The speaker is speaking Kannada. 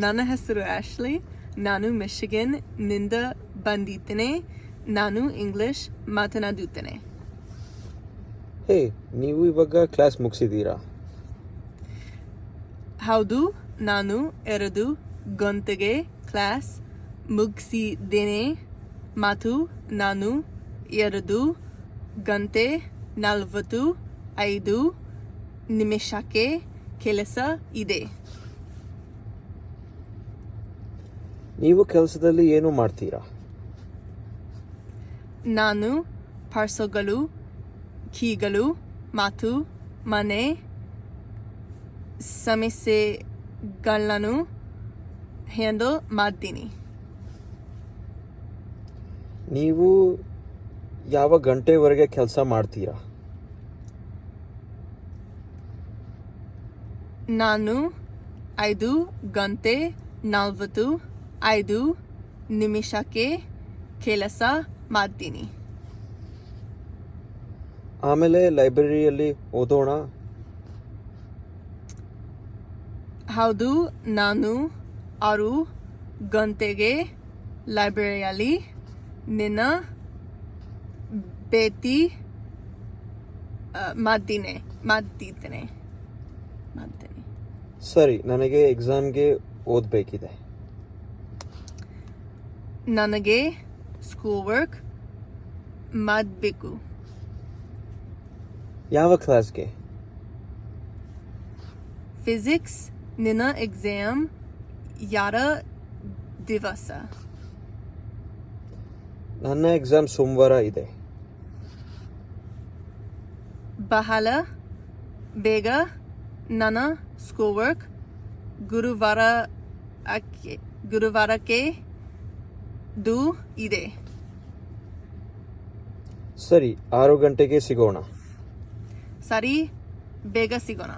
ನನ್ನ ಹೆಸರು ಆಶ್ಲಿ. ನಾನು ಮಿಶಿಗನ್ನಿಂದ ಬಂದಿದ್ದೇನೆ. ನಾನು ಇಂಗ್ಲಿಷ್ ಮಾತನಾಡುತ್ತೇನೆ. ಹೇ, ನೀವು ಇವಾಗ ಕ್ಲಾಸ್ ಮುಗಿಸಿದ್ದೀರಾ? ಹೌದು, ನಾನು 2 ಗಂಟೆಗೆ ಕ್ಲಾಸ್ ಮುಗಿಸಿದ್ದೇನೆ ಮತ್ತು ನಾನು 2 ಗಂಟೆ 45 ನಿಮಿಷಕ್ಕೆ ಕೆಲಸ ಇದೆ. ನೀವು ಕೆಲಸದಲ್ಲಿ ಏನು ಮಾಡ್ತೀರಾ? ನಾನು ಪಾರ್ಸಲ್ಗಳು, ಕೀಗಳು ಮತ್ತು ಮನೆ ಸಮಸ್ಯೆಗಳನ್ನು ಹ್ಯಾಂಡಲ್ ಮಾಡ್ತೀನಿ. ನೀವು ಯಾವ ಗಂಟೆವರೆಗೆ ಕೆಲಸ ಮಾಡ್ತೀರಾ? ನಾನು 5 ಗಂಟೆ 45 ನಿಮಿಷಕ್ಕೆ ಕೆಲಸ ಮಾಡ್ತೀನಿ. ಆಮೇಲೆ ಲೈಬ್ರರಿಯಲ್ಲಿ ಓದೋಣ. ಹೌದು, ನಾನು 6 ಗಂಟೆಗೆ ಲೈಬ್ರರಿಯಲ್ಲಿ ನಿನ್ನ ಭೇಟಿ ಮಾಡ್ತಿದ್ದೇನೆ. ಸರಿ, ನನಗೆ ಎಕ್ಸಾಮ್ಗೆ ಓದಬೇಕಿದೆ. ನನಗೆ ಸ್ಕೂಲ್ ವರ್ಕ್ ಮಾಡಬೇಕು. ಯಾವ ಕ್ಲಾಸ್ಗೆ? ಫಿಸಿಕ್ಸ್. ನಿನ್ನ ಎಕ್ಸಾಮ್ ಯಾರ ದಿವಸ? ನನ್ನ ಎಕ್ಸಾಮ್ ಸೋಮವಾರ ಇದೆ. ಬಹಳ ಬೇಗ ನನ್ನ ಸ್ಕೂಲ್ ವರ್ಕ್ ಗುರುವಾರಕ್ಕೆ ದೂ ಇದೆ. ಸರಿ, 6 ಗಂಟೆಗೆ ಸಿಗೋಣ. ಸರಿ, ಬೇಗ ಸಿಗೋಣ.